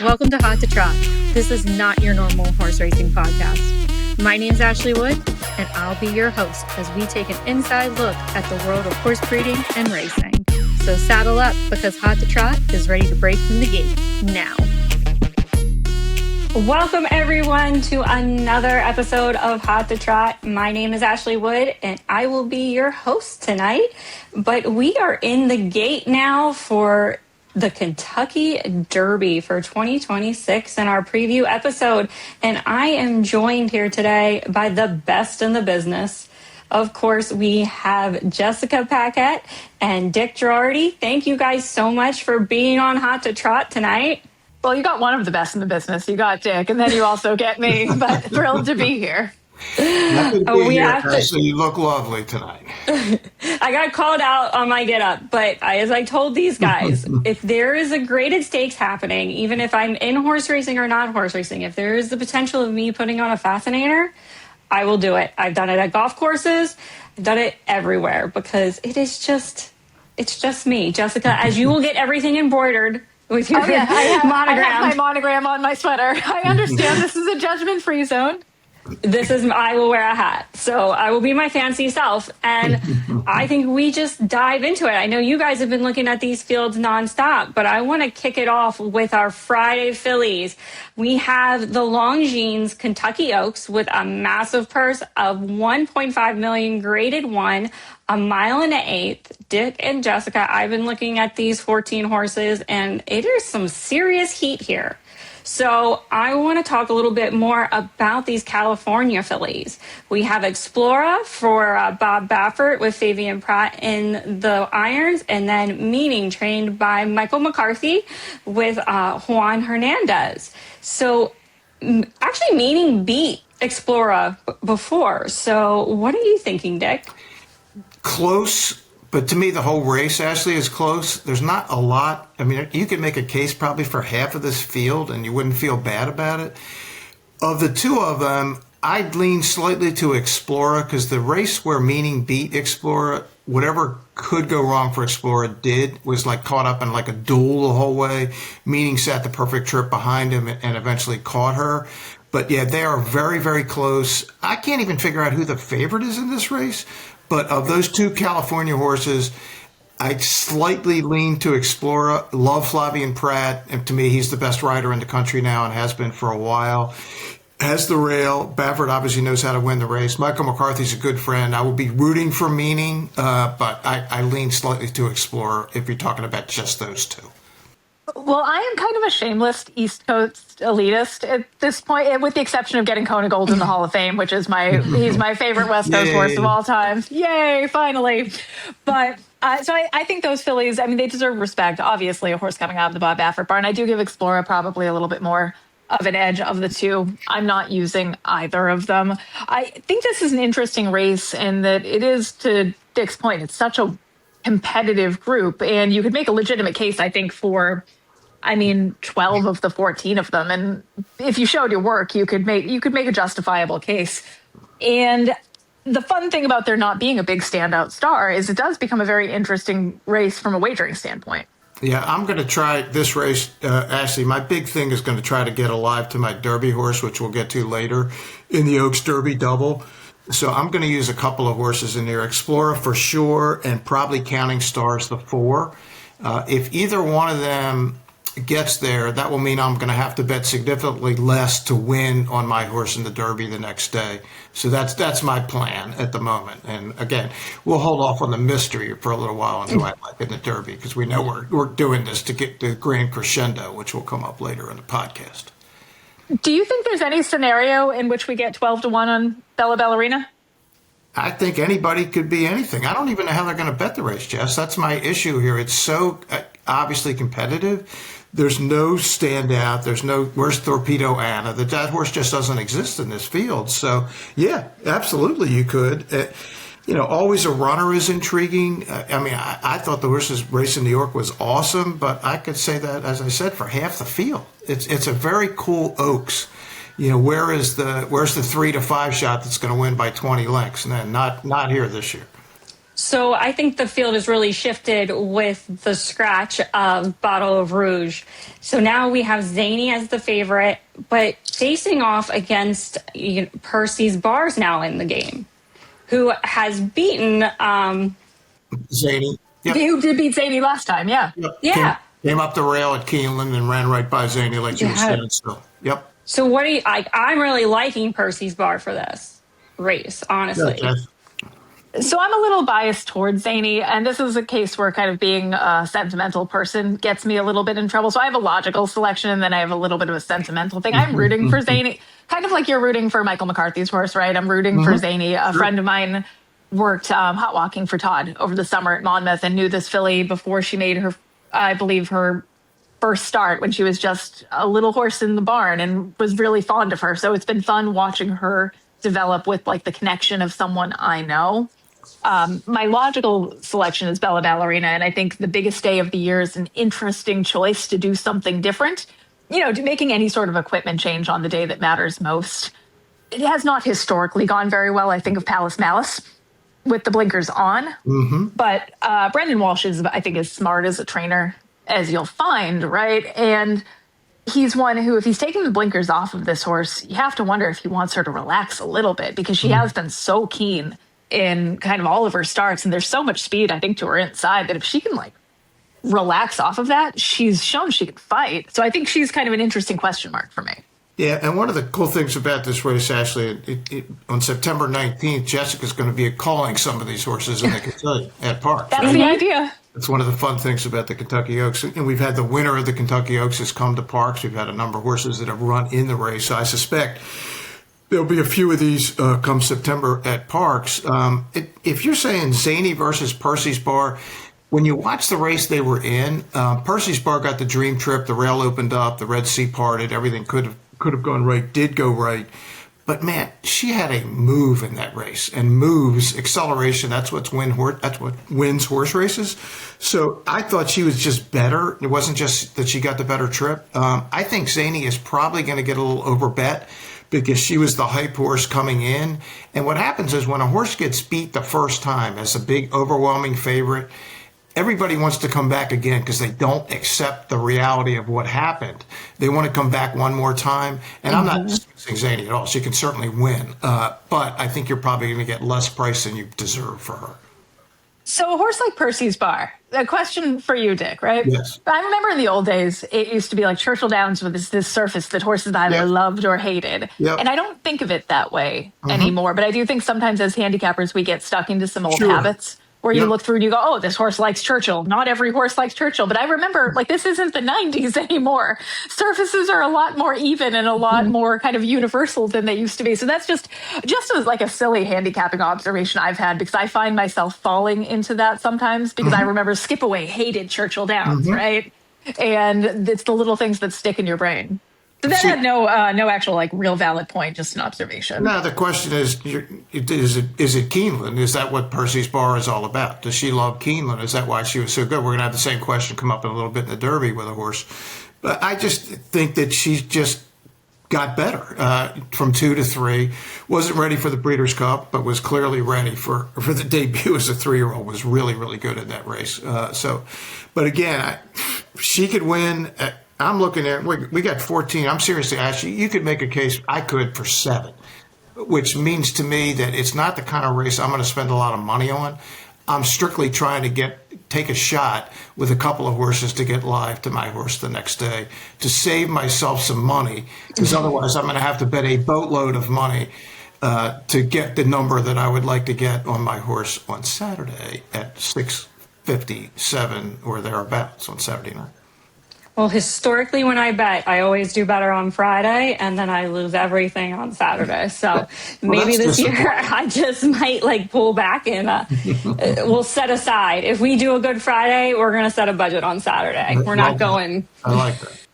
Welcome to Hot to Trot. This is not your normal horse racing podcast. My name's Ashley Wood, and I'll be your host as we take an inside look at the world of horse breeding and racing. So saddle up because Hot to Trot is ready to break from the gate now. Welcome everyone to another episode of Hot to Trot. My name is Ashley Wood, and I will be your host tonight. But we are in the gate now for the Kentucky Derby for 2026 in our preview episode. And I am joined here today by the best in the business. Of course, we have Jessica Paquette and Dick Jerardi. Thank you guys so much for being on Hot to Trot tonight. Well, you got one of the best in the business. You got Dick, and then you also get me, but thrilled to be here. So you look lovely tonight. I got called out on my get up, but as I told these guys, if there is a graded stakes happening, even if I'm in horse racing or not horse racing, if there is the potential of me putting on a fascinator, I will do it. I've done it at golf courses. I've done it everywhere because it's just me, Jessica, as you will get everything embroidered with your monogram. I have my monogram on my sweater. I understand this is a judgment-free zone. I will wear a hat. So I will be my fancy self. And I think we just dive into it. I know you guys have been looking at these fields nonstop, but I want to kick it off with our Friday Fillies. We have the Longines Kentucky Oaks with a massive purse of $1.5 million graded one, a mile and an eighth. Dick and Jessica, I've been looking at these 14 horses, and it is some serious heat here. So I want to talk a little bit more about these California fillies. We have Explora for Bob Baffert with Fabian Pratt in the irons, and then Meaning trained by Michael McCarthy with Juan Hernandez. So actually Meaning beat Explora before. So what are you thinking, Dick? Close. But to me, the whole race, Ashley, is close. There's not a lot. I mean, you could make a case probably for half of this field, and you wouldn't feel bad about it. Of the two of them, I'd lean slightly to Explora because the race where Meaning beat Explora, whatever could go wrong for Explora did, was like caught up in like a duel the whole way. Meaning sat the perfect trip behind him and eventually caught her. But yeah, they are very, very close. I can't even figure out who the favorite is in this race. But of those two California horses, I slightly lean to Explora. Love Flavian Pratt. And to me, he's the best rider in the country now and has been for a while. Has the rail. Baffert obviously knows how to win the race. Michael McCarthy's a good friend. I will be rooting for Meaning, but I lean slightly to Explora if you're talking about just those two. Well, I am kind of a shameless East Coast elitist at this point, with the exception of getting Kona Gold in the Hall of Fame, which is he's my favorite West Coast horse of all time. Yay, finally. But so I think those fillies, I mean, they deserve respect. Obviously, a horse coming out of the Bob Baffert barn. I do give Explora probably a little bit more of an edge of the two. I'm not using either of them. I think this is an interesting race in that it is, to Dick's point, it's such a competitive group, and you could make a legitimate case, I think, for 12 of the 14 of them. And if you showed your work, you could make a justifiable case. And the fun thing about there not being a big standout star is it does become a very interesting race from a wagering standpoint. Yeah, I'm going to try this race, Ashley. My big thing is going to try to get alive to my Derby horse, which we'll get to later in the Oaks Derby double. So I'm going to use a couple of horses in there. Explora for sure, and probably Counting Stars the 4. If either one of them gets there, that will mean I'm going to have to bet significantly less to win on my horse in the Derby the next day. So that's my plan at the moment. And again, we'll hold off on the mystery for a little while on who I like in the Derby, because we know we're doing this to get the grand crescendo, which will come up later in the podcast. Do you think there's any scenario in which we get 12-1 on Bella Ballerina? I think anybody could be anything. I don't even know how they're going to bet the race, Jess. That's my issue here. It's so obviously competitive. There's no standout. There's no, where's Torpedo Anna? That horse just doesn't exist in this field. So, yeah, absolutely you could. Always a runner is intriguing. I thought the horse's race in New York was awesome, but I could say that, as I said, for half the field. It's a very cool Oaks. Where's the 3 to 5 shot that's going to win by 20 lengths? And then not here this year. So I think the field has really shifted with the scratch of Bottle of Rouge. So now we have Zany as the favorite, but facing off against Percy's Bars now in the game, who has beaten Zany. Yep. You did beat Zany last time, yeah. Yep. Yeah. Came up the rail at Keeneland and ran right by Zany like you were saying. So, yep. So what do you I'm really liking Percy's Bar for this race, honestly. Okay. So I'm a little biased towards Zany, and this is a case where kind of being a sentimental person gets me a little bit in trouble. So I have a logical selection, and then I have a little bit of a sentimental thing. I'm rooting for Zany, kind of like you're rooting for Michael McCarthy's horse, right? I'm rooting for Zany. A friend of mine worked hot walking for Todd over the summer at Monmouth and knew this filly before she made her, I believe, her first start when she was just a little horse in the barn, and was really fond of her. So it's been fun watching her develop with like the connection of someone I know. My logical selection is Bella Ballerina, and I think the biggest day of the year is an interesting choice to do something different. Making any sort of equipment change on the day that matters most. It has not historically gone very well. I think of Palace Malice with the blinkers on, but Brendan Walsh is, I think, as smart as a trainer as you'll find, right? And he's one who, if he's taking the blinkers off of this horse, you have to wonder if he wants her to relax a little bit, because she has been so keen in kind of all of her starts, and there's so much speed, I think, to her inside that if she can like relax off of that, she's shown she can fight. So I think she's kind of an interesting question mark for me. Yeah, and one of the cool things about this race, Ashley, on September 19th, Jessica's going to be calling some of these horses in the Kentucky at Parx. That's right? the idea. That's one of the fun things about the Kentucky Oaks. And we've had the winner of the Kentucky Oaks has come to Parx. We've had a number of horses that have run in the race. So I suspect there'll be a few of these come September at Parx. If you're saying Zany versus Percy's Bar, when you watch the race they were in, Percy's Bar got the dream trip. The rail opened up. The Red Sea parted. Everything could have gone right, did go right. But man, she had a move in that race, and moves, acceleration. That's what wins horse races. So I thought she was just better. It wasn't just that she got the better trip. I think Zany is probably going to get a little overbet, because she was the hype horse coming in. And what happens is when a horse gets beat the first time as a big, overwhelming favorite, everybody wants to come back again because they don't accept the reality of what happened. They want to come back one more time. And I'm not dismissing Zany at all. She can certainly win. But I think you're probably going to get less price than you deserve for her. So a horse like Percy's Bar, a question for you, Dick, right? Yes. I remember in the old days, it used to be like Churchill Downs with this surface that horses either loved or hated. Yep. And I don't think of it that way anymore. But I do think sometimes as handicappers, we get stuck into some old Sure. habits where you look through and you go, oh, this horse likes Churchill. Not every horse likes Churchill. But I remember, like, this isn't the 90s anymore. Surfaces are a lot more even and a lot more kind of universal than they used to be. So that's just as like a silly handicapping observation I've had, because I find myself falling into that sometimes, because I remember Skipaway hated Churchill Downs, right? And it's the little things that stick in your brain. So that had no actual like real valid point, just an observation. Now the question is it Keeneland? Is that what Percy's Bar is all about? Does she love Keeneland? Is that why she was so good? We're going to have the same question come up in a little bit in the Derby with a horse. But I just think that she's just got better from 2 to 3. Wasn't ready for the Breeders' Cup, but was clearly ready for the debut as a 3-year-old. Was really, really good in that race. But again, she could win. I'm looking at, we got 14. I'm seriously asking, you could make a case, I could, for 7, which means to me that it's not the kind of race I'm going to spend a lot of money on. I'm strictly trying to take a shot with a couple of horses to get live to my horse the next day to save myself some money, because otherwise I'm going to have to bet a boatload of money to get the number that I would like to get on my horse on Saturday at 657 or thereabouts on Saturday night. Well, historically, when I bet, I always do better on Friday, and then I lose everything on Saturday. So maybe this year I just might like pull back and we'll set aside. If we do a good Friday, we're going to set a budget on Saturday. We're not going. I like that.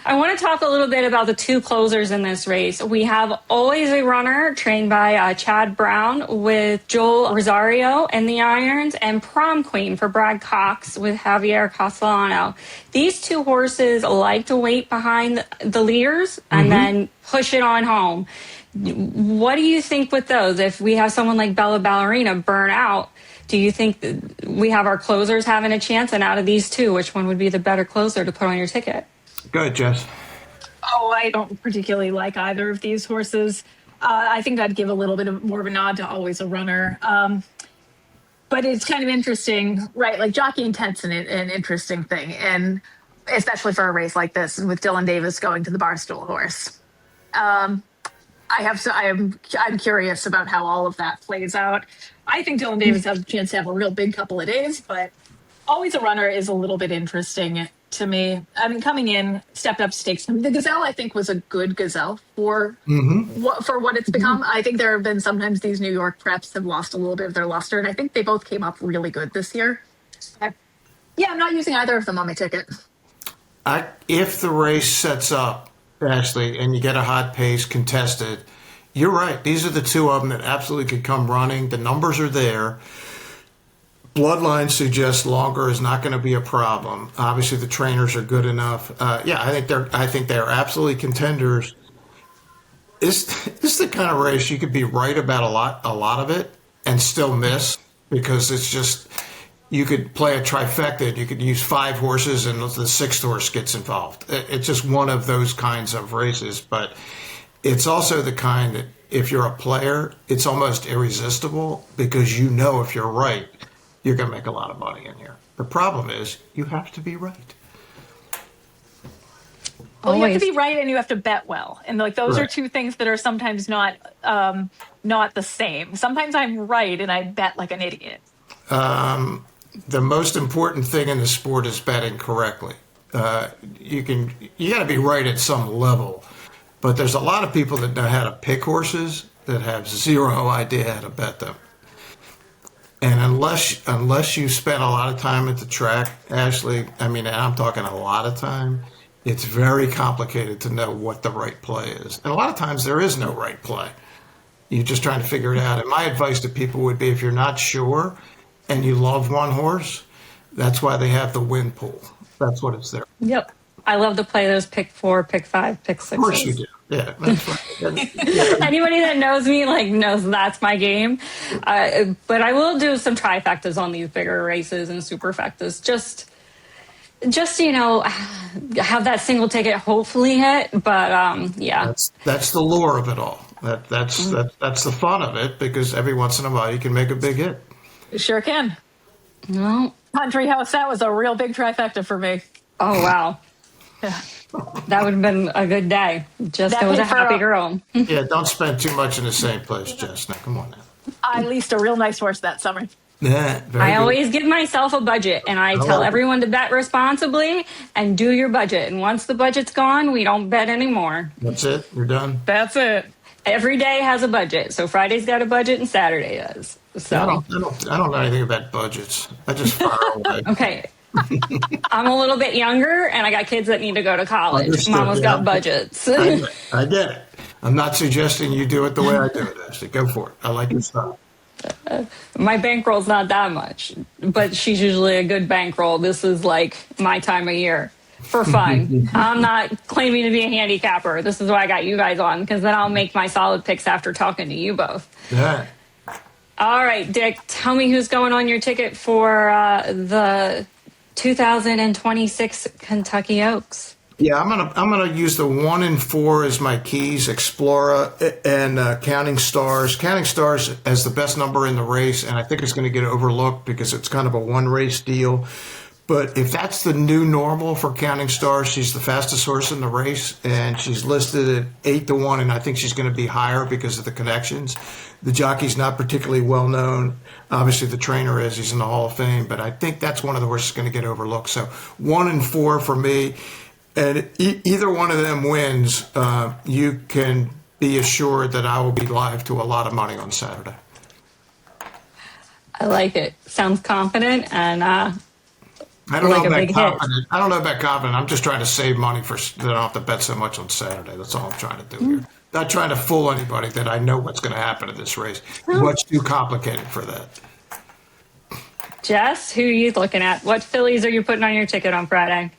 I want to talk a little bit about the 2 closers in this race. We have Always a Runner, trained by Chad Brown, with Joel Rosario in the irons, and Prom Queen for Brad Cox with Javier Castellano. These 2 horses like to wait behind the leaders and then push it on home. What do you think with those? If we have someone like Bella Ballerina burn out, do you think we have our closers having a chance? And out of these two, which one would be the better closer to put on your ticket? Go ahead, Jess. Oh, I don't particularly like either of these horses. I think I'd give a little bit of more of a nod to Always a Runner. But it's kind of interesting, right? Like jockey intent's an interesting thing, and especially for a race like this, and with Dylan Davis going to the Barstool horse. I'm curious about how all of that plays out. I think Dylan Davis has a chance to have a real big couple of days, but Always a Runner is a little bit interesting to me. I mean, coming in, stepped up stakes. The Gazelle, I think, was a good Gazelle for what it's become. I think there have been sometimes these New York preps have lost a little bit of their luster, and I think they both came up really good this year. I'm not using either of them on my ticket. If the race sets up, Ashley, and you get a hot pace contested, you're right. These are the two of them that absolutely could come running. The numbers are there. Bloodline suggests longer is not going to be a problem. Obviously, the trainers are good enough. I think they're absolutely contenders. This is the kind of race you could be right about a lot of it and still miss, because it's just, you could play a trifecta. You could use 5 horses and the 6th horse gets involved. It's just one of those kinds of races, but it's also the kind that if you're a player, it's almost irresistible, because you know if you're right, you're going to make a lot of money in here. The problem is you have to be right. Well, you have to be right, and you have to bet well, and like those are two things that are sometimes not the same. Sometimes I'm right and I bet like an idiot. The most important thing in the sport is betting correctly. You got to be right at some level, but there's a lot of people that know how to pick horses that have zero idea how to bet them. And unless you spend a lot of time at the track, Ashley, I mean, I'm talking a lot of time, it's very complicated to know what the right play is. And a lot of times there is no right play. You're just trying to figure it out. And my advice to people would be, if you're not sure and you love one horse, that's why they have the win pool. That's what it's there. Yep. I love to play those pick 4, pick 5, pick 6. Of course you do. Yeah, that's right. Anybody that knows me knows that's my game. But I will do some trifectas on these bigger races and superfectas. Just have that single ticket hopefully hit. But that's the lure of it all. That's the fun of it, because every once in a while you can make a big hit. You sure can. No. Country House, that was a real big trifecta for me. Oh wow. Yeah. That would have been a good day. Just I was a happy girl. Yeah, don't spend too much in the same place, Jess. Now, come on now. I leased a real nice horse that summer. Yeah, I always give myself a budget, and I tell everyone to bet responsibly and do your budget. And once the budget's gone, we don't bet anymore. That's it. You're done. That's it. Every day has a budget. So Friday's got a budget and Saturday does. So I don't know anything about budgets. I just fire away. Okay. I'm a little bit younger, and I got kids that need to go to college. Understood. Mama's got budgets. I get it. I'm not suggesting you do it the way I do it, Ashley. Go for it. I like your style. My bankroll's not that much, but she's usually a good bankroll. This is like my time of year for fun. I'm not claiming to be a handicapper. This is why I got you guys on, because then I'll make my solid picks after talking to you both. Yeah. All right, Dick, tell me who's going on your ticket for the 2026 Kentucky Oaks. Yeah, I'm gonna use the 1 and 4 as my keys. Explora and Counting Stars. Counting Stars as the best number in the race, and I think it's going to get overlooked because it's kind of a one race deal. But if that's the new normal for Counting Stars, she's the fastest horse in the race, and she's listed at 8-1, and I think she's going to be higher because of the connections. The jockey's not particularly well known. Obviously, the trainer is. He's in the Hall of Fame, but I think that's one of the horses going to get overlooked. So 1 and 4 for me. And either one of them wins, you can be assured that I will be live to a lot of money on Saturday. I like it. Sounds confident, and I don't like know a about big confident. hit. I don't know about confident. I'm just trying to save money so that I don't have to bet so much on Saturday. That's all I'm trying to do here. Not trying to fool anybody that I know what's going to happen in this race. Much too complicated for that. Jess, who are you looking at? What fillies are you putting on your ticket on Friday?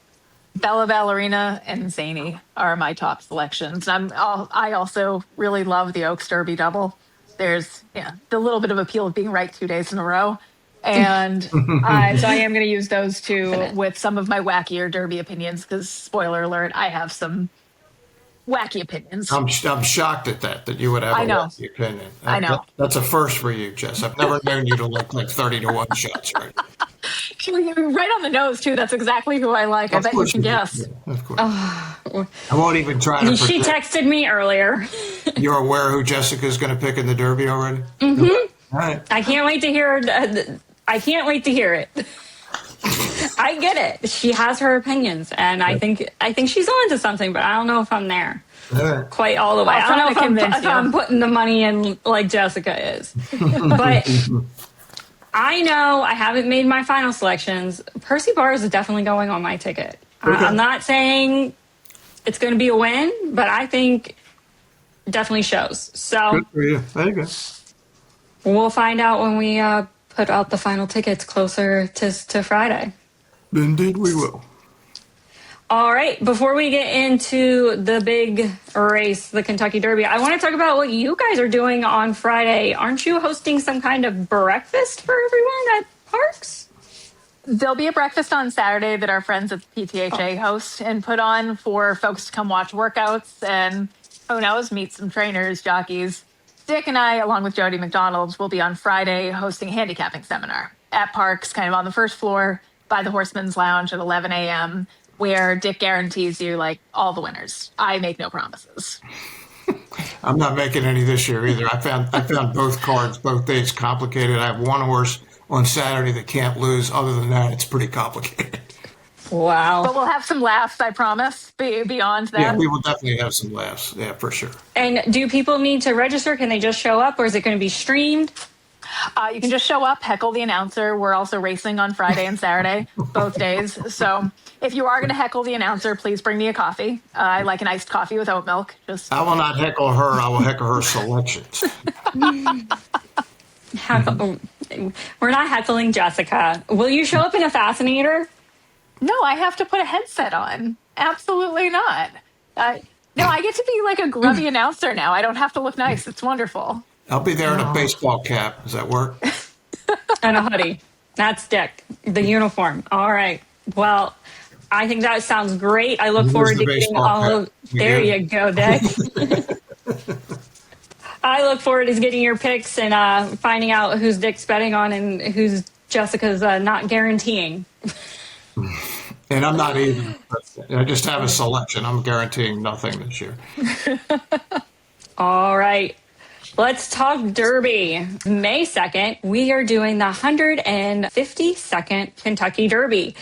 Bella Ballerina and Zany are my top selections. I also really love the Oaks Derby double. There's the little bit of appeal of being right 2 days in a row. And so I am going to use those two with some of my wackier Derby opinions because, spoiler alert, I have some wacky opinions. I'm shocked at that you would have I a know. wacky opinion. I know. That's a first for you, Jess. I've never known you to like 30 to 1 shots, right? You're right on the nose, too. That's exactly who I like. I bet you can guess. Yeah, of course. I won't even try to She predict. texted me earlier. You're aware who Jessica's going to pick in the Derby already? Mm-hmm. All right. I can't wait to hear. I can't wait to hear it. I get it. She has her opinions, and I think she's on to something, but I don't know if I'm there All right. quite all the way. I'll I don't know try to if I'm putting the money in like Jessica is. But I know I haven't made my final selections. Percy Bars is definitely going on my ticket. Okay. I'm not saying it's going to be a win, but I think it definitely shows. So Good for you. There you go. we'll find out when we put out the final tickets closer to Friday. Indeed, we will. All right. Before we get into the big race, the Kentucky Derby, I want to talk about what you guys are doing on Friday. Aren't you hosting some kind of breakfast for everyone at Parx? There'll be a breakfast on Saturday that our friends at the PTHA host and put on for folks to come watch workouts and, who knows, meet some trainers, jockeys. Dick and I, along with Jody McDonald, will be on Friday hosting a handicapping seminar at Parx, kind of on the first floor by the Horseman's Lounge at 11 a.m., where Dick guarantees you, like, all the winners. I make no promises. I'm not making any this year either. I found both cards, both days complicated. I have one horse on Saturday that can't lose. Other than that, it's pretty complicated. Wow. But we'll have some laughs, I promise, beyond that. Yeah, we will definitely have some laughs. Yeah, for sure. And do people need to register? Can they just show up, or is it going to be streamed? You can just show up, heckle the announcer. We're also racing on Friday and Saturday, both days. So if you are going to heckle the announcer, please bring me a coffee. I like an iced coffee with oat milk. I will not heckle her. I will heckle her selections. We're not heckling Jessica. Will you show up in a fascinator? No, I have to put a headset on. Absolutely not. No, I get to be like a grubby announcer now. I don't have to look nice. It's wonderful. I'll be there in a baseball cap. Does that work? And a hoodie. That's Dick. The uniform. All right. Well, I think that sounds great. I look forward to getting all of. There you go, Dick. I look forward to getting your picks and finding out who's Dick's betting on and who's Jessica's not guaranteeing. And I'm not even. I just have a selection. I'm guaranteeing nothing this year. All right. Let's talk Derby. May 2nd, we are doing the 152nd Kentucky Derby.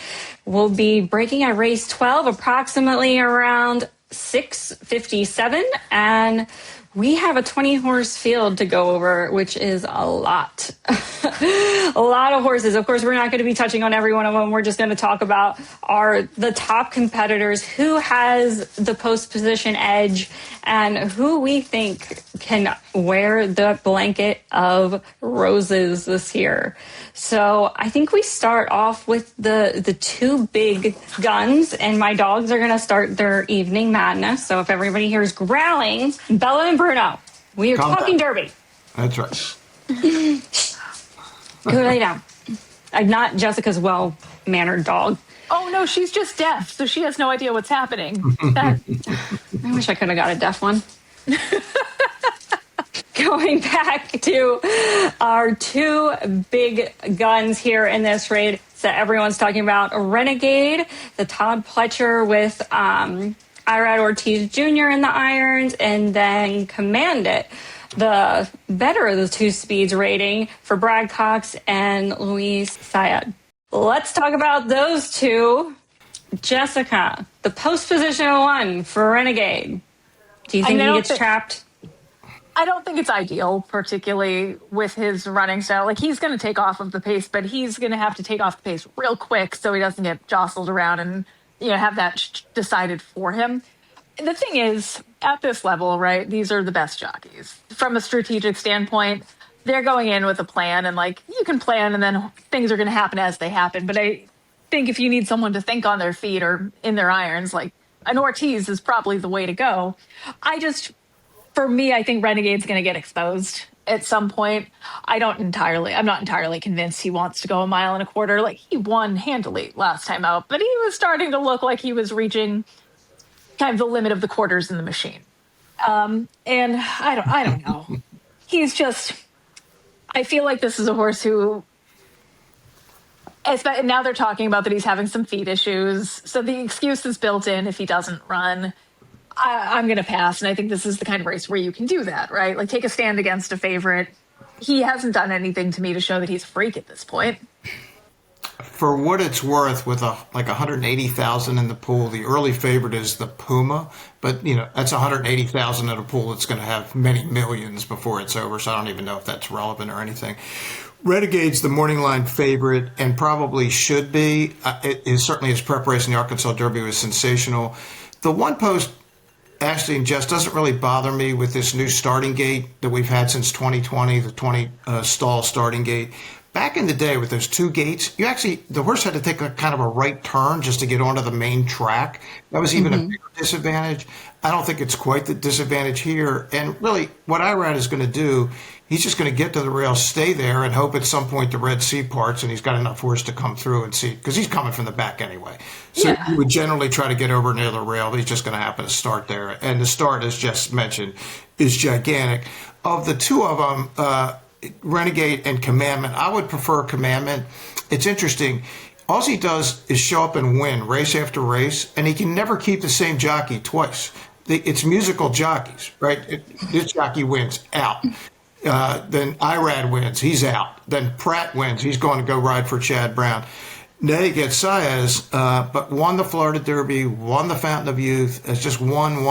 We'll be breaking at race 12 approximately around 6:57, and we have a 20-horse field to go over, which is a lot. A lot of horses. Of course, we're not going to be touching on every one of them. We're just going to talk about the top competitors, who has the post position edge, and who we think can wear the blanket of roses this year. So I think we start off with the two big guns, and my dogs are going to start their evening madness. So if everybody hears growling, Bella and Bruno, we are talking Derby. That's right. Go lay down. I'm not Jessica's well-mannered dog. Oh, no, she's just deaf, so she has no idea what's happening. I wish I could have got a deaf one. Going back to our two big guns here in this race that everyone's talking about, Renegade, the Todd Pletcher with Irad Ortiz Jr. in the irons, and then Command It, the better of the two speeds rating for Brad Cox and Luis Sayed. Let's talk about those two. Jessica, the post position one for Renegade. Do you think he gets trapped? I don't think it's ideal, particularly with his running style. Like, he's going to take off of the pace, but he's going to have to take off the pace real quick so he doesn't get jostled around and, have that decided for him. The thing is, at this level, right, these are the best jockeys. From a strategic standpoint, they're going in with a plan, and, you can plan and then things are going to happen as they happen. But I think if you need someone to think on their feet or in their irons, an Ortiz is probably the way to go. For me, I think Renegade's going to get exposed at some point. I'm not entirely convinced he wants to go 1.25 miles. Like, he won handily last time out, but he was starting to look like he was reaching kind of the limit of the quarters in the machine. And I don't know. He's just, I feel like this is a horse who, now they're talking about that he's having some feet issues. So the excuse is built in if he doesn't run. I'm going to pass. And I think this is the kind of race where you can do that, right? Like, take a stand against a favorite. He hasn't done anything to me to show that he's a freak at this point. For what it's worth, with like 180,000 in the pool, the early favorite is the Puma, but that's 180,000 in a pool that's going to have many millions before it's over. So I don't even know if that's relevant or anything. Renegade's the morning line favorite and probably should be. It is certainly his preparation in the Arkansas Derby was sensational. The one post, Ashley and Jess, doesn't really bother me with this new starting gate that we've had since 2020, the 20 stall starting gate. Back in the day with those two gates, the horse had to take a kind of a right turn just to get onto the main track. That was even a bigger disadvantage. I don't think it's quite the disadvantage here. And really, what Irad is going to do, he's just going to get to the rail, stay there, and hope at some point the Red Sea parts and he's got enough horse to come through and see, because he's coming from the back anyway. So he would generally try to get over near the rail, but he's just going to happen to start there. And the start, as Jess mentioned, is gigantic. Of the two of them, Renegade and Commandment, I would prefer Commandment. It's interesting. All he does is show up and win race after race, and he can never keep the same jockey twice. It's musical jockeys, right? This jockey wins, out. Then Irad wins, he's out. Then Pratt wins, he's going to go ride for Chad Brown. Then he gets Saez, but won the Florida Derby, won the Fountain of Youth, has just won.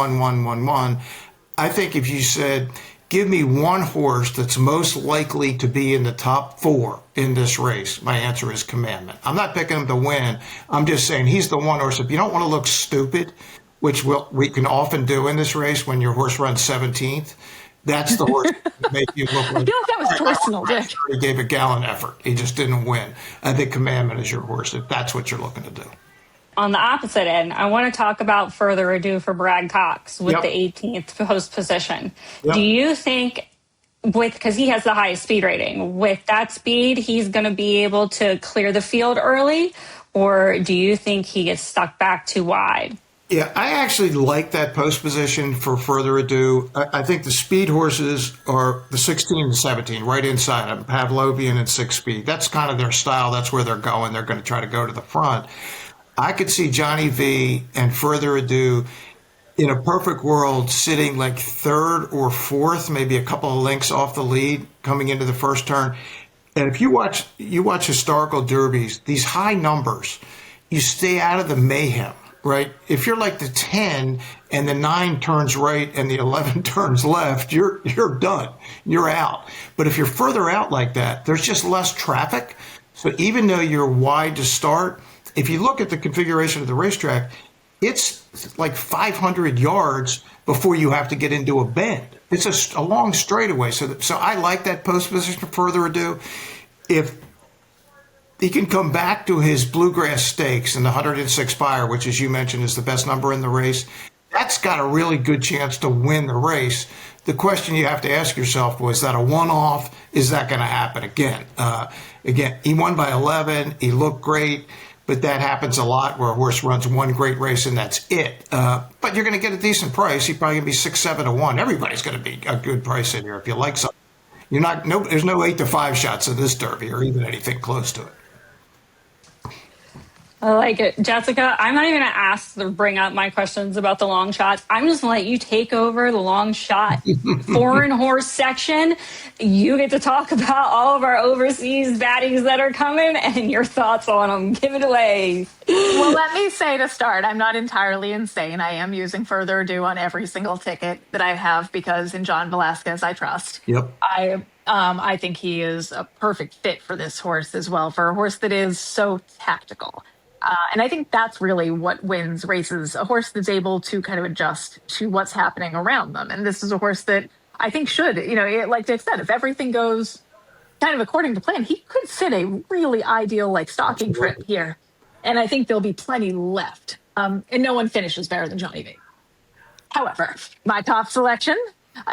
I think if you said, give me one horse that's most likely to be in the top 4 in this race, my answer is Commandment. I'm not picking him to win. I'm just saying he's the one horse. If you don't want to look stupid, which we can often do in this race when your horse runs 17th, that's the horse that make you look like. I feel like that was personal, Dick. He gave a gallant effort. He just didn't win. I think Commandment is your horse if that's what you're looking to do. On the opposite end, I want to talk about Further Ado for Brad Cox with the 18th post position. Do you think, because he has the highest speed rating, with that speed, he's going to be able to clear the field early? Or do you think he gets stuck back too wide? Yeah, I actually like that post position for Further Ado. I think the speed horses are the 16 and 17, right inside them, Pavlovian and 6-speed. That's kind of their style. That's where they're going. They're going to try to go to the front. I could see Johnny V and Further Ado in a perfect world sitting like 3rd or 4th, maybe a couple of lengths off the lead coming into the first turn. And if you watch historical derbies, these high numbers, you stay out of the mayhem, right? If you're like the 10 and the 9 turns right and the 11 turns left, you're done. You're out. But if you're further out like that, there's just less traffic. So even though you're wide to start, if you look at the configuration of the racetrack, it's like 500 yards before you have to get into a bend. It's a long straightaway. So I like that post position Further Ado. If he can come back to his Bluegrass Stakes and the 106 Fire, which, as you mentioned, is the best number in the race, that's got a really good chance to win the race. The question you have to ask yourself was that a one-off? Is that going to happen again? Again, he won by 11. He looked great. But that happens a lot where a horse runs one great race and that's it. But you're going to get a decent price. He's probably going to be 6, 7 to 1. Everybody's going to be a good price in here if you like something. There's no 8 to 5 shots in this Derby or even anything close to it. I like it. Jessica, I'm not even going to ask to bring up my questions about the long shots. I'm just going to let you take over the long shot foreign horse section. You get to talk about all of our overseas baddies that are coming and your thoughts on them. Give it away. Well, let me say to start, I'm not entirely insane. I am using Further Ado on every single ticket that I have because in John Velasquez, I trust. Yep. I think he is a perfect fit for this horse as well, for a horse that is so tactical. And I think that's really what wins races, a horse that's able to kind of adjust to what's happening around them. And this is a horse that I think should, like Dick said, if everything goes kind of according to plan, he could sit a really ideal stalking trip here. And I think there'll be plenty left. And no one finishes better than Johnny V. However, my top selection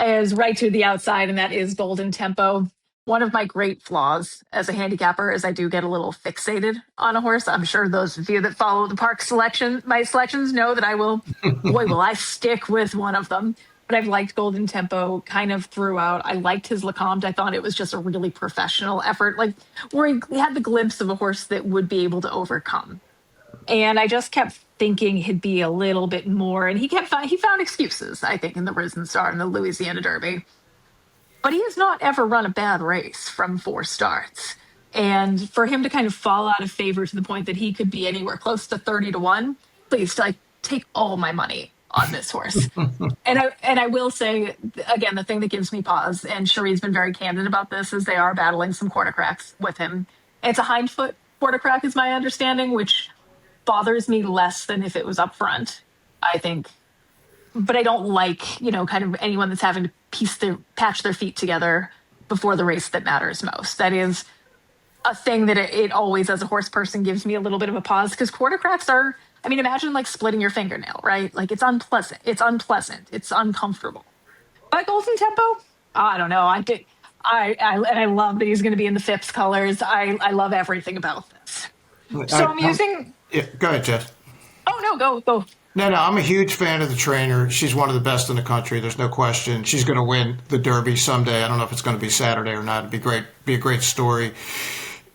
is right to the outside, and that is Golden Tempo. One of my great flaws as a handicapper is I do get a little fixated on a horse. I'm sure those of you that follow the park selection, my selections, know that I will, boy, will I stick with one of them. But I've liked Golden Tempo kind of throughout. I liked his Lecomte. I thought it was just a really professional effort, like where he had the glimpse of a horse that would be able to overcome. And I just kept thinking he'd be a little bit more. And he found excuses, I think, in the Risen Star and the Louisiana Derby. But he has not ever run a bad race from 4 starts. And for him to kind of fall out of favor to the point that he could be anywhere close to 30-1, please, like, take all my money on this horse. And I will say again, the thing that gives me pause, and Cherie's been very candid about this, is they are battling some quarter cracks with him. It's a hindfoot quarter crack, is my understanding, which bothers me less than if it was up front, I think. But I don't like, kind of anyone that's having to patch their feet together before the race that matters most. That is a thing that it always, as a horse person, gives me a little bit of a pause, because quarter cracks are, imagine like splitting your fingernail, right? Like, it's unpleasant. It's uncomfortable. But Golden Tempo, I don't know. I love that he's going to be in the Phipps colors. I love everything about this. So I'm using. Yeah, go ahead, Jess. Oh no, go. No, I'm a huge fan of the trainer. She's one of the best in the country. There's no question. She's going to win the Derby someday. I don't know if it's going to be Saturday or not. It'd be great. Be a great story.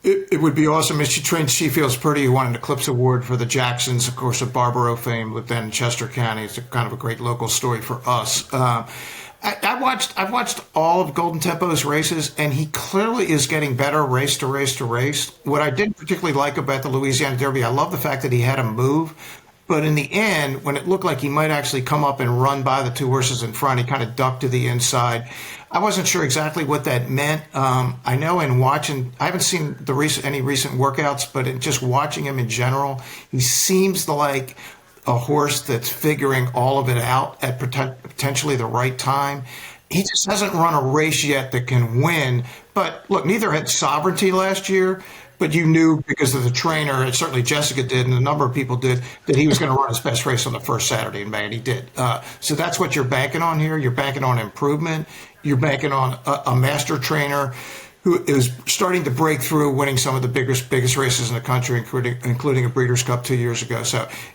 It would be awesome if she trained. She feels pretty. Won an Eclipse Award for the Jacksons, of course, of Barbaro fame, lived then in Chester County. It's kind of a great local story for us. I've watched all of Golden Tempo's races, and he clearly is getting better race to race to race. What I didn't particularly like about the Louisiana Derby, I love the fact that he had a move. But in the end, when it looked like he might actually come up and run by the 2 horses in front, he kind of ducked to the inside. I wasn't sure exactly what that meant. I know in watching, I haven't seen any recent workouts, but in just watching him in general, he seems like a horse that's figuring all of it out at potentially the right time. He just hasn't run a race yet that can win. But look, neither had Sovereignty last year. But you knew, because of the trainer, and certainly Jessica did, and a number of people did, that he was going to run his best race on the first Saturday in May, and he did. So that's what you're banking on here. You're banking on improvement. You're banking on a master trainer who is starting to break through, winning some of the biggest races in the country, including a Breeders' Cup 2 years ago.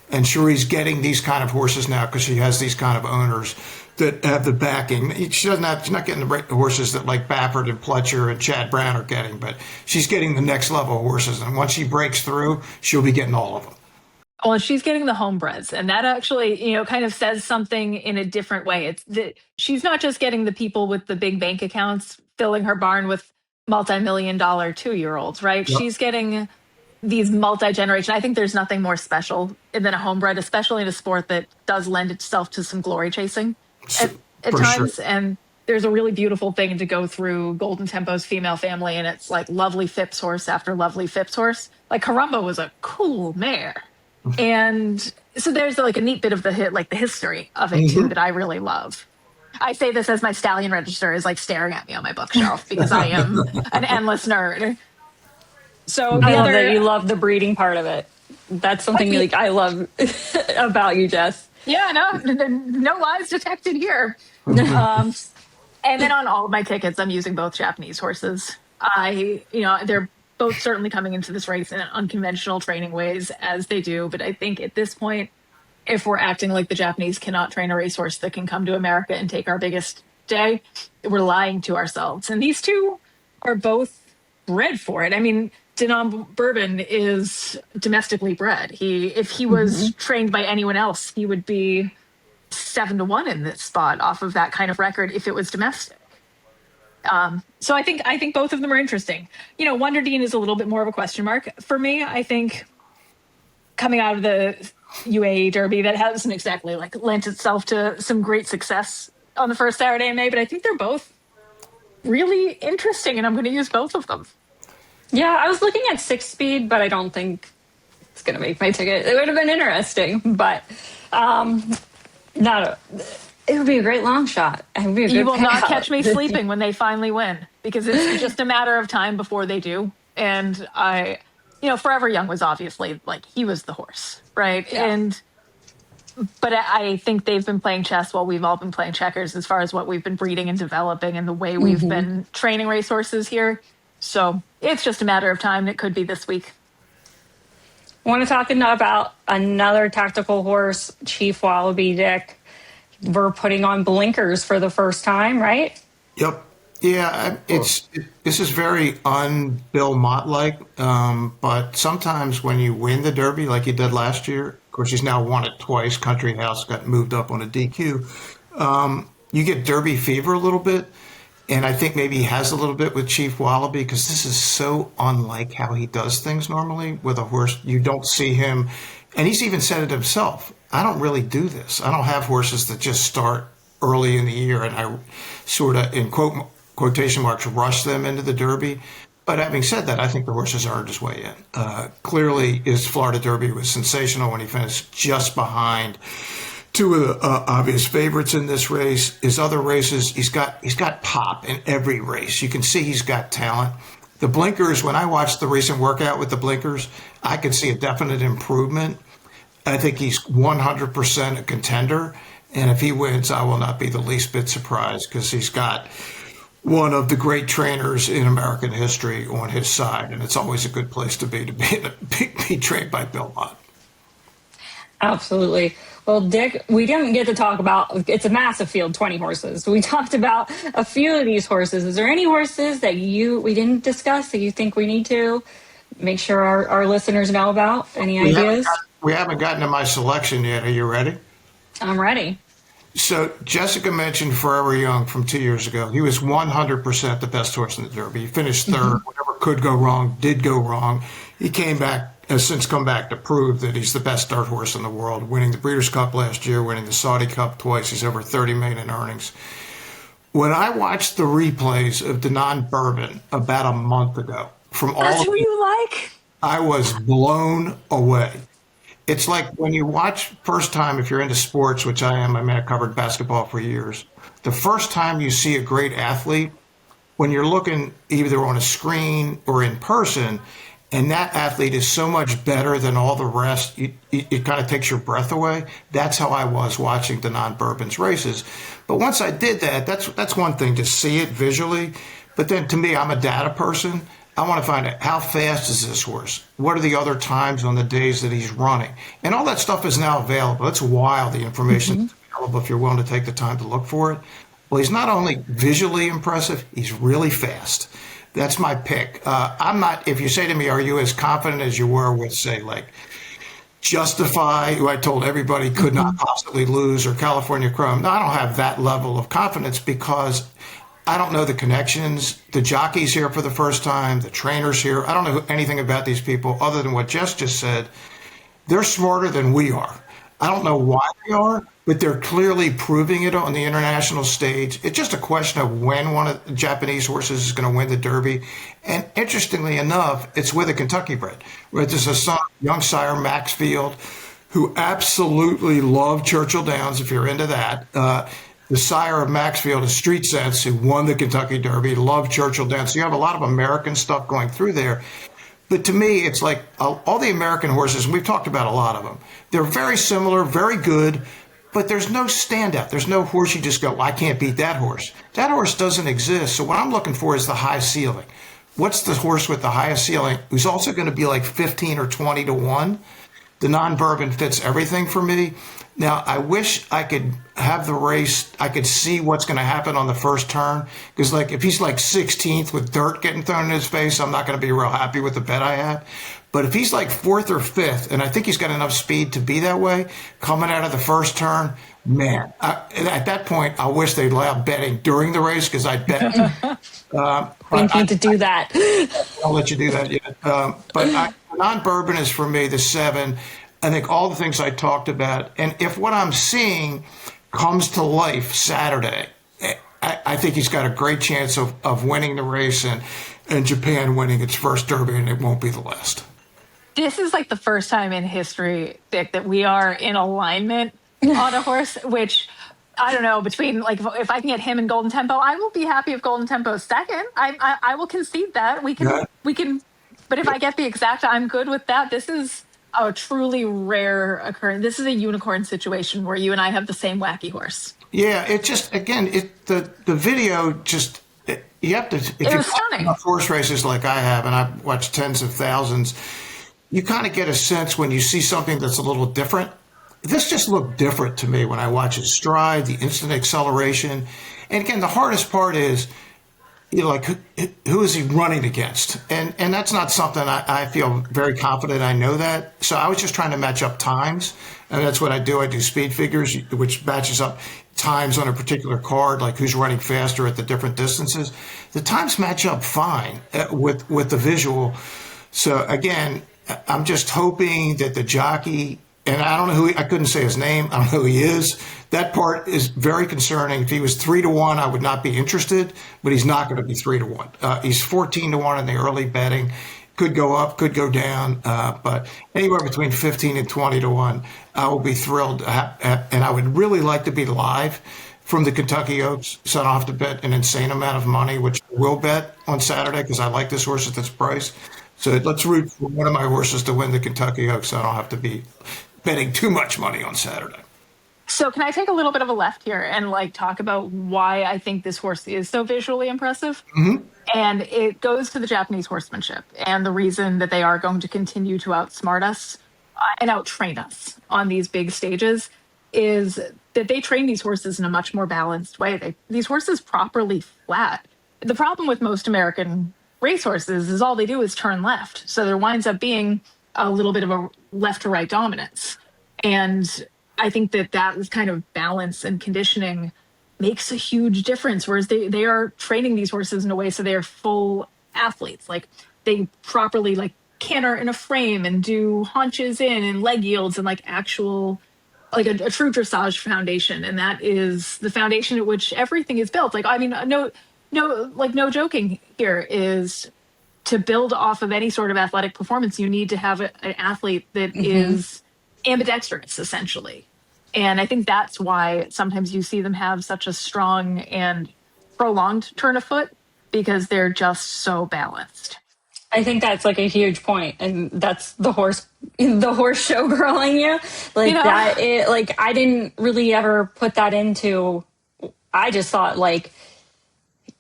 And Cherie's getting these kind of horses now because she has these kind of owners that have the backing. She's not getting the horses that like Baffert and Pletcher and Chad Brown are getting, but she's getting the next level horses. And once she breaks through, she'll be getting all of them. Well, she's getting the homebreds, and that actually, kind of says something in a different way. It's that she's not just getting the people with the big bank accounts filling her barn with multi-million-dollar 2-year-olds, right? Yep. She's getting these multi-generation. I think there's nothing more special than a homebred, especially in a sport that does lend itself to some glory chasing at times. Sure. And there's a really beautiful thing to go through Golden Tempo's female family, and it's like lovely Phipps horse after lovely Phipps horse. Like Carumba was a cool mare. And so there's like a neat bit of the history of it too that I really love. I say this as my stallion register is like staring at me on my bookshelf because I am an endless nerd. So I love that you love the breeding part of it. That's something I love about you, Jess. Yeah, no lies detected here. And then on all of my tickets, I'm using both Japanese horses. They're both certainly coming into this race in unconventional training ways, as they do. But I think at this point, if we're acting like the Japanese cannot train a racehorse that can come to America and take our biggest day, we're lying to ourselves. And these two are both bred for it. I mean, Denon Bourbon is domestically bred. If he was trained by anyone else, he would be 7-1 in this spot off of that kind of record if it was domestic. So I think both of them are interesting. Wonder Dean is a little bit more of a question mark for me. I think coming out of the UAE Derby, that hasn't exactly lent itself to some great success on the first Saturday in May, but I think they're both really interesting, and I'm going to use both of them. Yeah, I was looking at 6-speed, but I don't think it's going to make my ticket. It would have been interesting, but it would be a great long shot. You will not catch me sleeping when they finally win, because it's just a matter of time before they do. And Forever Young was obviously he was the horse, right? Yeah. And but I think they've been playing chess while we've all been playing checkers as far as what we've been breeding and developing and the way we've been training racehorses here. So it's just a matter of time. It could be this week. I want to talk about another tactical horse, Chief Wallaby Dick. We're putting on blinkers for the first time, right? Yep. Yeah, this is very un-Bill Mott like, but sometimes when you win the Derby like you did last year, of course he's now won it twice. Country House got moved up on a DQ. You get Derby fever a little bit, and I think maybe he has a little bit with Chief Wallaby because this is so unlike how he does things normally with a horse. You don't see him, and he's even said it himself. I don't really do this. I don't have horses that just start early in the year and I sort of, in quotation marks, rush them into the Derby. But having said that, I think the horse has earned his way in. Clearly, his Florida Derby was sensational when he finished just behind two of the obvious favorites in this race. His other races, he's got pop in every race. You can see he's got talent. The blinkers, when I watched the recent workout with the blinkers, I could see a definite improvement. I think he's 100% a contender. And if he wins, I will not be the least bit surprised because he's got one of the great trainers in American history on his side. And it's always a good place to be trained by Bill Mott. Absolutely. Well, Dick, we didn't get to talk about, it's a massive field, 20 horses. We talked about a few of these horses. Is there any horses that we didn't discuss that you think we need to make sure our listeners know about? Any ideas? We haven't gotten to my selection yet. Are you ready? I'm ready. So Jessica mentioned Forever Young from 2 years ago. He was 100% the best horse in the Derby. He finished third. Whatever could go wrong did go wrong. He has since come back to prove that he's the best dirt horse in the world, winning the Breeders' Cup last year, winning the Saudi Cup twice. He's over 30 million in earnings. When I watched the replays of Denon Bourbon about a month ago, That's who you like? I was blown away. It's like when you watch first time, if you're into sports, which I am, I covered basketball for years. The first time you see a great athlete, when you're looking either on a screen or in person, and that athlete is so much better than all the rest, it kind of takes your breath away. That's how I was watching Denon Bourbon's races. But once I did that, that's one thing to see it visually. But then to me, I'm a data person. I want to find out how fast is this horse? What are the other times on the days that he's running? And all that stuff is now available. It's wild, the information is available if you're willing to take the time to look for it. Well, he's not only visually impressive, he's really fast. That's my pick. I'm not, if you say to me, are you as confident as you were with, say, like Justify, who I told everybody could not possibly lose, or California Chrome? No, I don't have that level of confidence because I don't know the connections. The jockey's here for the first time. The trainer's here. I don't know anything about these people other than what Jess just said. They're smarter than we are. I don't know why they are, but they're clearly proving it on the international stage. It's just a question of when one of the Japanese horses is going to win the Derby. And interestingly enough, it's with a Kentucky bred. There's a son, young sire, Maxfield, who absolutely loved Churchill Downs, if you're into that. The sire of Maxfield is Street Sense, who won the Kentucky Derby, loved Churchill Downs. So you have a lot of American stuff going through there. But to me, it's like all the American horses, and we've talked about a lot of them, they're very similar, very good, but there's no standout. There's no horse you just go, well, I can't beat that horse. That horse doesn't exist. So what I'm looking for is the high ceiling. What's the horse with the highest ceiling who's also going to be like 15 or 20 to 1? Denon Bourbon fits everything for me. Now, I wish I could have the race, I could see what's going to happen on the first turn. Because, like, if he's like 16th with dirt getting thrown in his face, I'm not going to be real happy with the bet I had. But if he's like 4th or 5th, and I think he's got enough speed to be that way, coming out of the first turn, man, at that point, I wish they'd allow betting during the race because I'd bet. We need to do that. I'll let you do that yet. But non-Bourbon is, for me, the 7. I think all the things I talked about, and if what I'm seeing comes to life Saturday, I think he's got a great chance of winning the race and Japan winning its first Derby, and it won't be the last. This is like the first time in history, Dick, that we are in alignment on a horse, which I don't know, between like if I can get him and Golden Tempo, I will be happy if Golden Tempo is second. I will concede that. We can, but if I get the exact, I'm good with that. This is a truly rare occurrence. This is a unicorn situation where you and I have the same wacky horse. Yeah, it just again, the video just you have to if It you was watch stunning. enough horse races like I have, and I've watched tens of thousands, you kind of get a sense when you see something that's a little different. This just looked different to me when I watch his stride, the instant acceleration, and again, the hardest part is like who is he running against, and that's not something I feel very confident I know that. So I was just trying to match up times, and that's what I do. I do speed figures, which matches up times on a particular card, like who's running faster at the different distances. The times match up fine with the visual. So again, I'm just hoping that the jockey, and I don't know I couldn't say his name. I don't know who he is. That part is very concerning. If he was 3-1, I would not be interested, but he's not going to be 3-1. He's 14-1 in the early betting. Could go up, could go down, but anywhere between 15 and 20-1, I will be thrilled. And I would really like to be live from the Kentucky Oaks, so I don't have to bet an insane amount of money, which I will bet on Saturday because I like this horse at this price. So let's root for one of my horses to win the Kentucky Oaks, so I don't have to be betting too much money on Saturday. So can I take a little bit of a left here and like talk about why I think this horse is so visually impressive? Mm-hmm. And it goes to the Japanese horsemanship and the reason that they are going to continue to outsmart us and outtrain us on these big stages is that they train these horses in a much more balanced way. These horses properly flat. The problem with most American racehorses is all they do is turn left. So there winds up being a little bit of a left to right dominance. And I think that was kind of balance and conditioning makes a huge difference. Whereas they are training these horses in a way so they are full athletes. Like they properly like canter in a frame and do haunches in and leg yields and like actual like a true dressage foundation. And that is the foundation at which everything is built. Like, I mean, no joking here is to build off of any sort of athletic performance, you need to have an athlete that is ambidextrous, essentially. And I think that's why sometimes you see them have such a strong and prolonged turn of foot because they're just so balanced. I think that's like a huge point, and that's the horse showgirling you. Like that, like I didn't really ever put that into. I just thought like,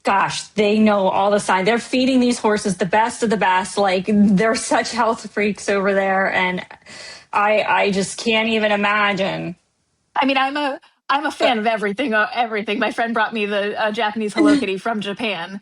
gosh, they know all the signs. They're feeding these horses the best of the best. Like they're such health freaks over there, and I just can't even imagine. I mean, I'm a fan of everything. My friend brought me the Japanese Hello Kitty from Japan,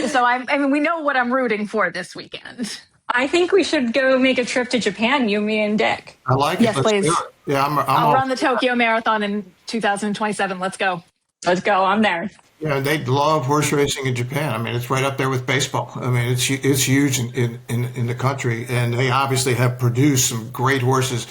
so I mean, we know what I'm rooting for this weekend. I think we should go make a trip to Japan, you, me, and Dick. I like it. Yes, Let's please. do it. Yeah, I'll run the Tokyo Marathon in 2027. Let's go. Let's go. I'm there. Yeah, they love horse racing in Japan. I mean, it's right up there with baseball. I mean, it's huge in the country, and they obviously have produced some great horses.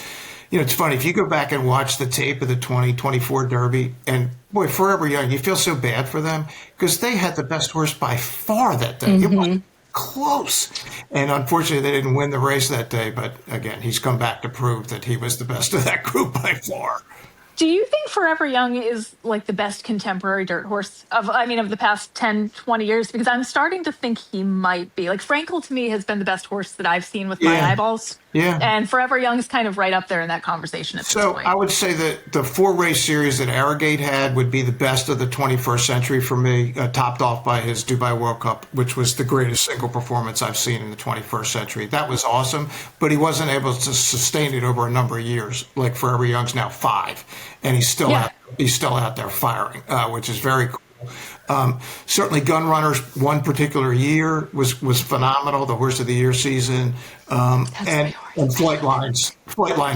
You know, it's funny if you go back and watch the tape of the 2024 Derby, and boy, Forever Young, you feel so bad for them because they had the best horse by far that day. It was close, and unfortunately, they didn't win the race that day. But again, he's come back to prove that he was the best of that group by far. Do you think Forever Young is like the best contemporary dirt horse of the past 10, 20 years? Because I'm starting to think he might be. Like Frankel to me has been the best horse that I've seen with my eyeballs. Yeah. And Forever Young is kind of right up there in that conversation at this point. So I would say that the 4-race series that Arrogate had would be the best of the 21st century for me, topped off by his Dubai World Cup, which was the greatest single performance I've seen in the 21st century. That was awesome, but he wasn't able to sustain it over a number of years. Like Forever Young's now 5, and he's still out there firing, which is very cool. Certainly Gun Runners one particular year was phenomenal, the Horse of the Year season. And Flight Line's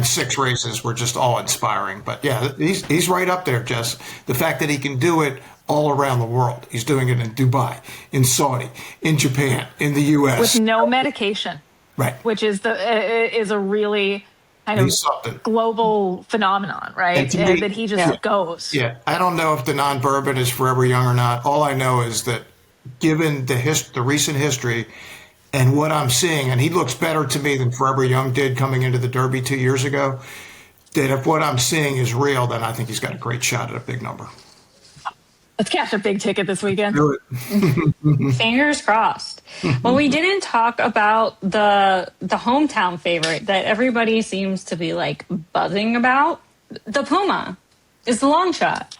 6 races were just all inspiring. But yeah, he's right up there, Jess. The fact that he can do it all around the world. He's doing it in Dubai, in Saudi, in Japan, in the U.S. With no medication. Right. Which is a really kind of global phenomenon, right? And that he just goes. Yeah, I don't know if the non-bourbon is Forever Young or not. All I know is that given the recent history and what I'm seeing, and he looks better to me than Forever Young did coming into the Derby 2 years ago, that if what I'm seeing is real, then I think he's got a great shot at a big number. Let's cash a big ticket this weekend. Do it. Fingers crossed. Well, we didn't talk about the hometown favorite that everybody seems to be like buzzing about. The Puma is the long shot.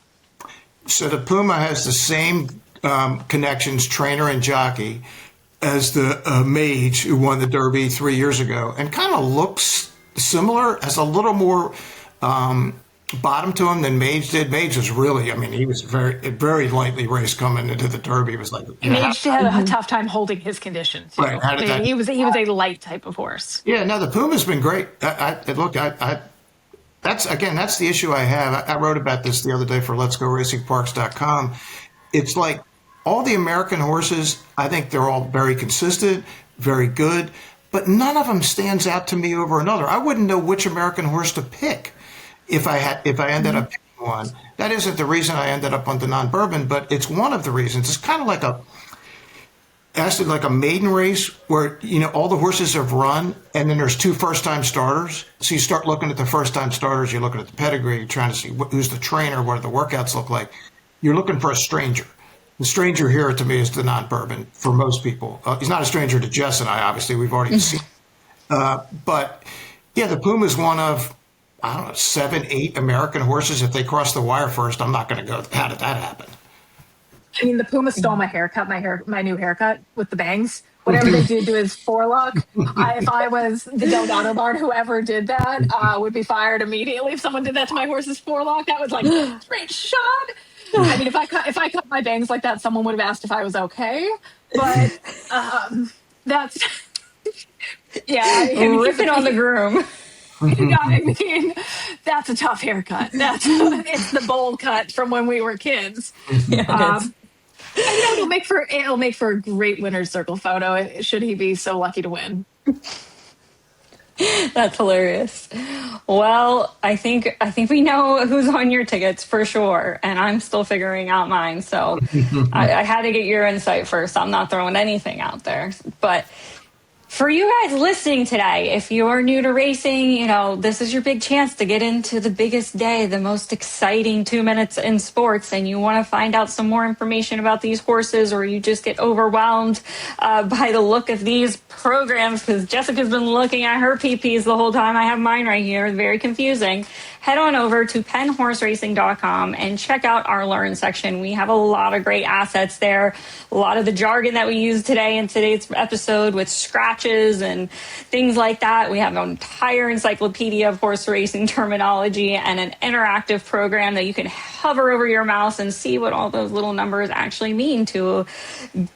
So the Puma has the same connections, trainer and jockey, as the Mage who won the Derby 3 years ago, and kind of looks similar, has a little more bottom to him than Mage did. Mage was really, I mean, he was very lightly raced coming into the Derby. It was like, Mage had a tough time holding his condition too. Right, how did that- He was a light type of horse. Yeah, no, the Puma's been great. That's the issue I have. I wrote about this the other day for Let'sGoRacingParks.com. It's like all the American horses, I think they're all very consistent, very good, but none of them stands out to me over another. I wouldn't know which American horse to pick if I ended up picking one. That isn't the reason I ended up on the non-Bourbon, but it's one of the reasons. It's kind of like a maiden race where, all the horses have run and then there's two first-time starters. So you start looking at the first-time starters, you're looking at the pedigree, you're trying to see who's the trainer, what do the workouts look like. You're looking for a stranger. The stranger here to me is the non-Bourbon for most people. He's not a stranger to Jess and I, obviously. We've already seen. But, yeah, the Puma is one of, 7, 8 American horses. If they cross the wire first, I'm not going to go, how did that happen? I mean, the Puma stole my haircut, my new haircut with the bangs. Whatever they did to his forelock, if I was the Delgado barn, whoever did that would be fired immediately. If someone did that to my horse's forelock, that was like straight shot. I mean, if I cut my bangs like that, someone would have asked if I was okay. But that's Ripping on the groom. I mean, that's a tough haircut. It's the bowl cut from when we were kids. And, it'll make for a great winner's circle photo. Should he be so lucky to win? That's hilarious. Well, I think we know who's on your tickets for sure, and I'm still figuring out mine. So I had to get your insight first. I'm not throwing anything out there, but. For you guys listening today, if you're new to racing, this is your big chance to get into the biggest day, the most exciting 2 minutes in sports, and you want to find out some more information about these horses, or you just get overwhelmed by the look of these programs, because Jessica's been looking at her PPs the whole time. I have mine right here. Very confusing. Head on over to PennHorseRacing.com and check out our Learn section. We have a lot of great assets there. A lot of the jargon that we use today in today's episode with scratches and things like that. We have an entire encyclopedia of horse racing terminology and an interactive program that you can hover over your mouse and see what all those little numbers actually mean to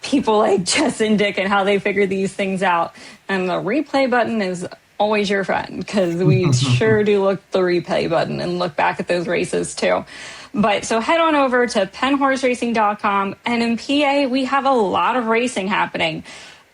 people like Jess and Dick and how they figure these things out. And the replay button is always your friend, because we sure do look the replay button and look back at those races too. But so head on over to PennHorseRacing.com, and in PA we have a lot of racing happening.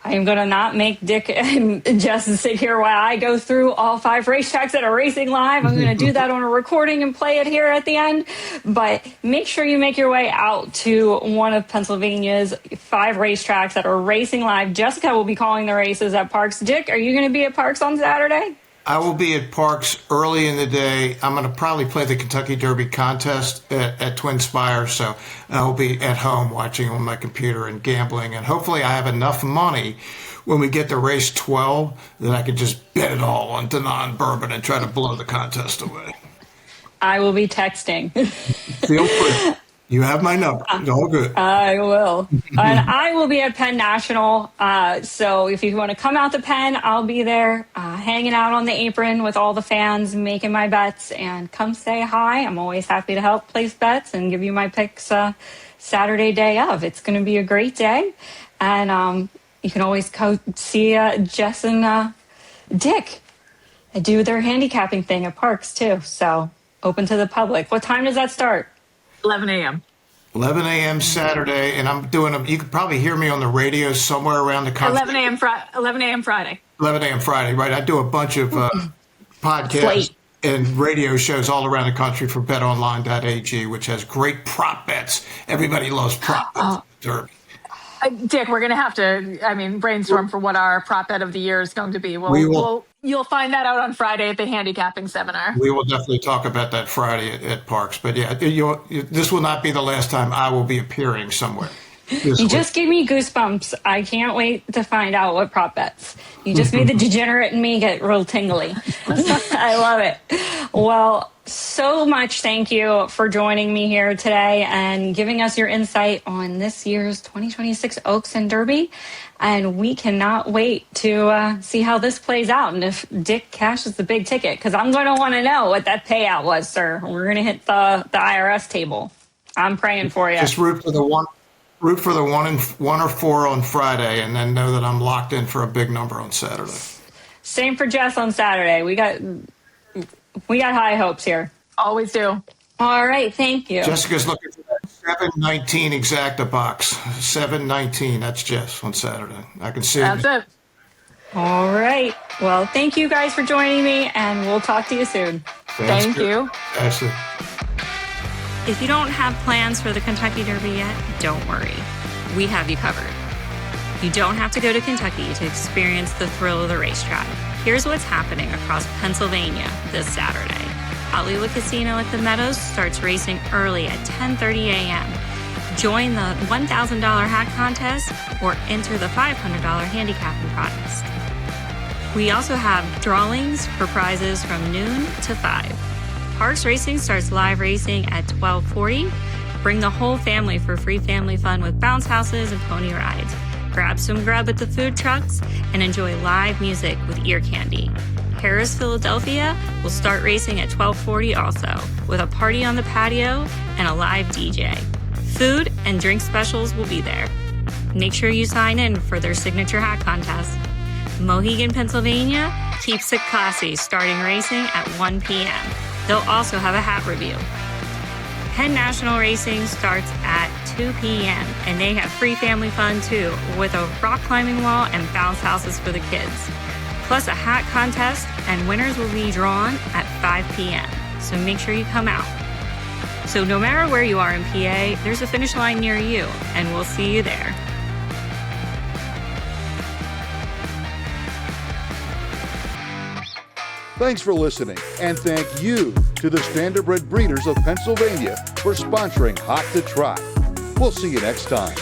I am going to not make Dick and Jess sit here while I go through all 5 racetracks that are racing live. I'm going to do that on a recording and play it here at the end. But make sure you make your way out to one of Pennsylvania's 5 racetracks that are racing live. Jessica will be calling the races at Parx. Dick, are you going to be at Parx on Saturday? I will be at Parx early in the day. I'm going to probably play the Kentucky Derby contest at Twin Spires, so I'll be at home watching on my computer and gambling, and hopefully I have enough money when we get to race 12 that I can just bet it all on non-Bourbon and try to blow the contest away. I will be texting. Feel free. You have my number. It's all good. I will. And I will be at Penn National. So if you want to come out to Penn, I'll be there hanging out on the apron with all the fans, making my bets, and come say hi. I'm always happy to help place bets and give you my picks Saturday day of. It's going to be a great day. And you can always go see Jess and Dick do their handicapping thing at Parx too. So open to the public. What time does that start? 11 a.m. 11 a.m. Saturday, and I'm doing you could probably hear me on the radio somewhere around the country. 11 a.m. Friday. 11 a.m. Friday, right? I do a bunch of podcasts and radio shows all around the country for betonline.ag, which has great prop bets. Everybody loves prop bets. Derby. Dick, we're going to have to, brainstorm for what our prop bet of the year is going to be. You'll find that out on Friday at the handicapping seminar. We will definitely talk about that Friday at Parx. But yeah, this will not be the last time I will be appearing somewhere. You just gave me goosebumps. I can't wait to find out what prop bets. You just made the degenerate in me get real tingly. I love it. Well, so much thank you for joining me here today and giving us your insight on this year's 2026 Oaks and Derby. And we cannot wait to see how this plays out and if Dick cashes the big ticket, because I'm going to want to know what that payout was, sir. We're going to hit the IRS table. I'm praying for you. Just root for the one or four on Friday, and then know that I'm locked in for a big number on Saturday. Same for Jess on Saturday. We got high hopes here. Always do. All right, thank you. Jessica's looking for that 719 exacta box. 719. That's Jess on Saturday. I can see That's it. All right. Well, thank you guys for joining me, and we'll talk to you soon. Thank you. Ashley. If you don't have plans for the Kentucky Derby yet, don't worry. We have you covered. You don't have to go to Kentucky to experience the thrill of the racetrack. Here's what's happening across Pennsylvania this Saturday. Hollywood Casino at the Meadows starts racing early at 10:30 a.m. Join the $1,000 hat contest or enter the $500 handicapping contest. We also have drawings for prizes from noon to 5. Parx Racing starts live racing at 12:40. Bring the whole family for free family fun with bounce houses and pony rides. Grab some grub at the food trucks and enjoy live music with ear candy. Harris Philadelphia will start racing at 12:40 also, with a party on the patio and a live DJ. Food and drink specials will be there. Make sure you sign in for their signature hat contest. Mohegan, Pennsylvania keeps it classy, starting racing at 1 p.m. They'll also have a hat review. Penn National Racing starts at 2 p.m. and they have free family fun too, with a rock climbing wall and bounce houses for the kids. Plus a hat contest, and winners will be drawn at 5 p.m. So make sure you come out. So no matter where you are in PA, there's a finish line near you, and we'll see you there. Thanks for listening, and thank you to the Standardbred Breeders of Pennsylvania for sponsoring Hot to Trot. We'll see you next time.